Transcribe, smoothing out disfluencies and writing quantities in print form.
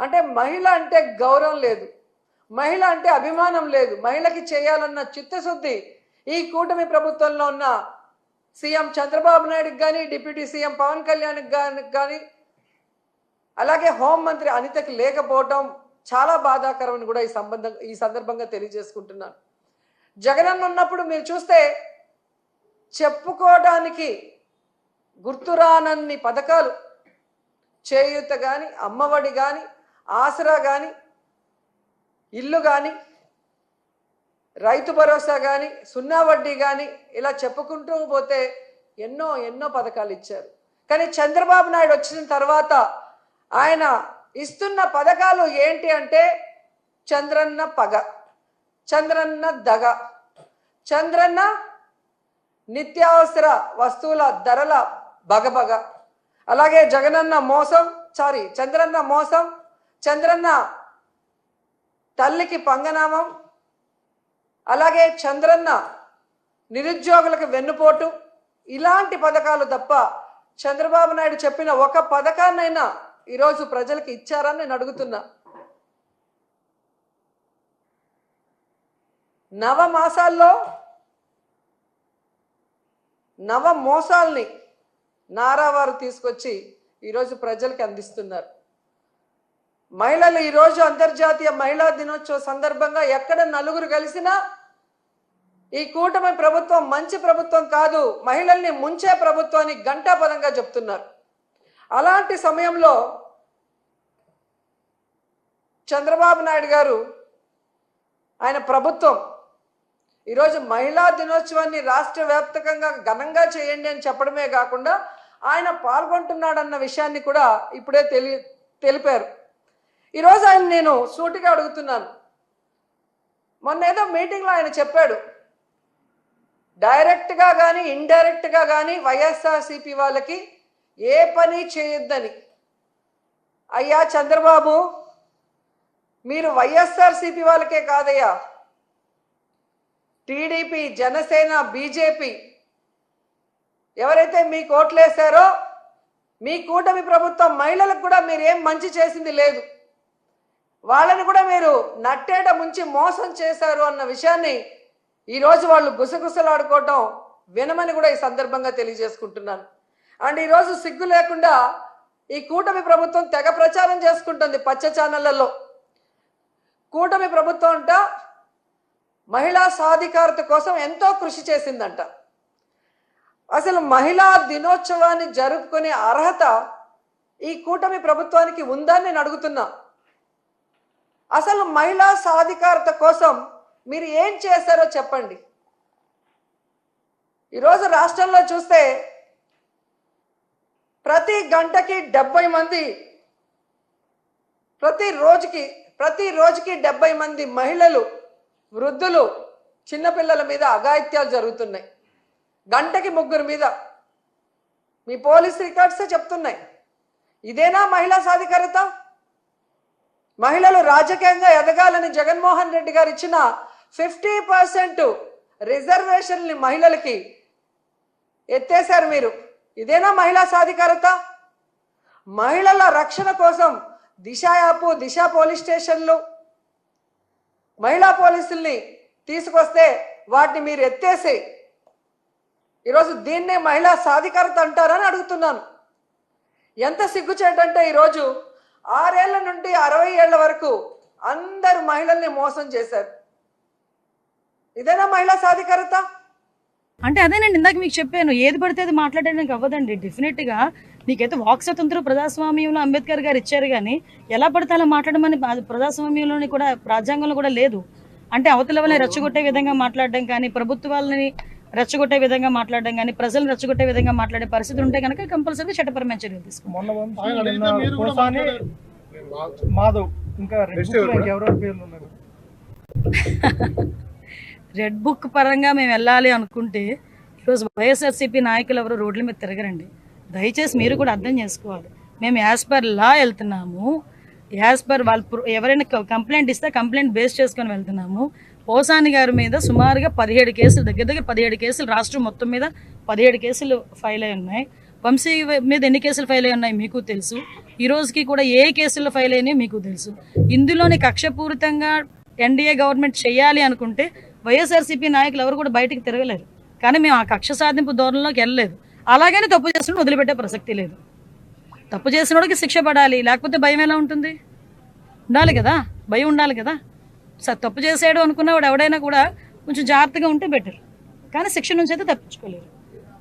అంటే మహిళ అంటే గౌరవం లేదు, మహిళ అంటే అభిమానం లేదు, మహిళకి చేయాలన్న చిత్తశుద్ధి ఈ కూటమి ప్రభుత్వంలో ఉన్న సీఎం చంద్రబాబు నాయుడుకి కానీ, డిప్యూటీ సీఎం పవన్ కళ్యాణ్కి కానీ, అలాగే హోంమంత్రి అనితకి లేకపోవడం చాలా బాధాకరమని కూడా ఈ సందర్భంగా తెలియజేసుకుంటున్నాను. జగనన్న ఉన్నప్పుడు మీరు చూస్తే చెప్పుకోవడానికి గుర్తురానన్ని పథకాలు, చేయూత కానీ, అమ్మఒడి కానీ, ఆసరా కానీ, ఇల్లు కానీ, రైతు భరోసా కానీ, సున్నా వడ్డీ కానీ, ఇలా చెప్పుకుంటూ పోతే ఎన్నో ఎన్నో పథకాలు ఇచ్చారు. కానీ చంద్రబాబు నాయుడు వచ్చిన తర్వాత ఆయన ఇస్తున్న పథకాలు ఏంటి అంటే చంద్రన్న పగ, చంద్రన్న దగ, చంద్రన్న నిత్యావసర వస్తువుల ధరల బగబగ, అలాగే జగనన్న మోసం, చంద్రన్న మోసం, చంద్రన్న తల్లికి పంగనామం, అలాగే చంద్రన్న నిరుద్యోగులకు వెన్నుపోటు, ఇలాంటి పథకాలు తప్ప చంద్రబాబు నాయుడు చెప్పిన ఒక పథకాన్నైనా ఈరోజు ప్రజలకు ఇచ్చారని నేను అడుగుతున్నా. నవమాసాల్లో నవ మోసాల్ని నారావారు తీసుకొచ్చి ఈరోజు ప్రజలకు అందిస్తున్నారు. మహిళలు ఈరోజు అంతర్జాతీయ మహిళా దినోత్సవ సందర్భంగా ఎక్కడ నలుగురు కలిసినా ఈ కూటమి ప్రభుత్వం మంచి ప్రభుత్వం కాదు, మహిళల్ని ముంచే ప్రభుత్వాన్ని ఘంటాపదంగా చెప్తున్నారు. అలాంటి సమయంలో చంద్రబాబు నాయుడు గారు, ఆయన ప్రభుత్వం ఈరోజు మహిళా దినోత్సవాన్ని రాష్ట్ర వ్యాప్తంగా ఘనంగా చేయండి అని చెప్పడమే కాకుండా ఆయన పాల్గొంటున్నాడన్న విషయాన్ని కూడా ఇప్పుడే తెలిపారు. ఈరోజు ఆయన నేను సూటిగా అడుగుతున్నాను. మొన్న ఏదో మీటింగ్లో ఆయన చెప్పాడు, డైరెక్ట్గా కానీ ఇండైరెక్ట్గా కానీ వైఎస్ఆర్సీపీ వాళ్ళకి ఏ పని చేయొద్దని. అయ్యా చంద్రబాబు, మీరు వైఎస్ఆర్సీపీ వాళ్ళకే కాదయ్యా, టీడీపీ, జనసేన, బీజేపీ ఎవరైతే మీకు ఓట్లేశారో మీ కూటమి ప్రభుత్వం మహిళలకు కూడా మీరు ఏం మంచి చేసింది లేదు, వాళ్ళని కూడా మీరు నట్టేట ముంచి మోసం చేశారు అన్న విషయాన్ని ఈరోజు వాళ్ళు గుసగుసలాడుకోవటం వినమని కూడా ఈ సందర్భంగా తెలియజేసుకుంటున్నాను. అండ్ ఈరోజు సిగ్గు లేకుండా ఈ కూటమి ప్రభుత్వం తెగ ప్రచారం చేసుకుంటుంది పచ్చ ఛానళ్లలో. కూటమి ప్రభుత్వం అంట మహిళా సాధికారత కోసం ఎంతో కృషి చేసిందంట. అసలు మహిళా దినోత్సవాన్ని జరుపుకునే అర్హత ఈ కూటమి ప్రభుత్వానికి ఉందని నేను అడుగుతున్నా. అసలు మహిళా సాధికారత కోసం మీరు ఏం చేశారో చెప్పండి. ఈరోజు రాష్ట్రంలో చూస్తే ప్రతి గంటకి 70 మంది, ప్రతి రోజుకి 70 మంది మహిళలు, వృద్ధులు, చిన్నపిల్లల మీద అఘాయిత్యాలు జరుగుతున్నాయి. గంటకి 3 మీద మీ పోలీస్ రికార్డ్సే చెప్తున్నాయి. ఇదేనా మహిళా సాధికారత? మహిళలు రాజకీయంగా ఎదగాలని జగన్మోహన్ రెడ్డి గారు ఇచ్చిన 50% రిజర్వేషన్ని మహిళలకి ఎత్తేశారు మీరు. ఇదేనా మహిళా సాధికారత? మహిళల రక్షణ కోసం దిశ యాప్, దిశ పోలీస్ స్టేషన్లు, మహిళా పోలీసుల్ని తీసుకొస్తే వాటిని మీరు ఎత్తేసి ఈరోజు దీన్నే మహిళా సాధికారత అంటారని అడుగుతున్నాను. ఎంత సిగ్గుచేటంటే ఈరోజు 6 ఏళ్ల నుండి 60 ఏళ్ల వరకు అందరు మహిళల్ని మోసం చేశారు. ఇదేనా మహిళా సాధికారత? అంటే అదేనండి, ఇందాక మీకు చెప్పాను, ఏది పడితే అది మాట్లాడడానికి అవ్వదండి. డెఫినెట్గా నీకైతే వాక్ స్వతంత్రం ప్రజాస్వామ్యంలో అంబేద్కర్ గారు ఇచ్చారు, కానీ ఎలా పడితే అలా మాట్లాడమని ప్రజాస్వామ్యంలోని కూడా, రాజ్యాంగంలో కూడా లేదు. అంటే అవతల వాళ్ళని రెచ్చగొట్టే విధంగా మాట్లాడడం కానీ, ప్రభుత్వాలని రెచ్చగొట్టే విధంగా మాట్లాడడం కానీ, ప్రజలను రెచ్చగొట్టే విధంగా మాట్లాడే పరిస్థితి ఉంటే కనుక కంపల్సరీగా చట్టపరమైన చర్యలు తీసుకుంటాం. రెడ్ బుక్ పరంగా మేము వెళ్ళాలి అనుకుంటే ఈరోజు వైఎస్ఆర్సీపీ నాయకులు ఎవరు రోడ్ల మీద తిరగరండి. దయచేసి మీరు కూడా అర్థం చేసుకోవాలి. మేము యాజ్ పర్ లా వెళ్తున్నాము, యాజ్ పర్ వాళ్ళు ఎవరైనా కంప్లైంట్ ఇస్తే కంప్లైంట్ బేస్ చేసుకొని వెళ్తున్నాము. పోసాని గారి మీద సుమారుగా 17 కేసులు, దగ్గర 17 కేసులు రాష్ట్రం మొత్తం మీద 17 కేసులు ఫైల్ అయి ఉన్నాయి. వంశీ మీద ఎన్ని కేసులు ఫైల్ అయి ఉన్నాయి మీకు తెలుసు. ఈ రోజుకి కూడా ఏ కేసులు ఫైల్ అయినాయో మీకు తెలుసు. ఇందులోని కక్షపూరితంగా ఎన్డీఏ గవర్నమెంట్ చేయాలి అనుకుంటే వైఎస్ఆర్సీపీ నాయకులు ఎవరు కూడా బయటికి తిరగలేరు. కానీ మేము ఆ కక్ష సాధింపు ధోరణిలోకి వెళ్ళలేదు. అలాగని తప్పు చేసిన వదిలిపెట్టే ప్రసక్తి లేదు. తప్పు చేసిన వాడికి శిక్ష పడాలి, లేకపోతే భయం ఎలా ఉంటుంది? ఉండాలి కదా, భయం ఉండాలి కదా. తప్పు చేసాడు అనుకున్నవాడు ఎవడైనా కూడా కొంచెం జాగ్రత్తగా ఉంటే బెటర్. కానీ శిక్ష నుంచి అయితే తప్పించుకోలేరు.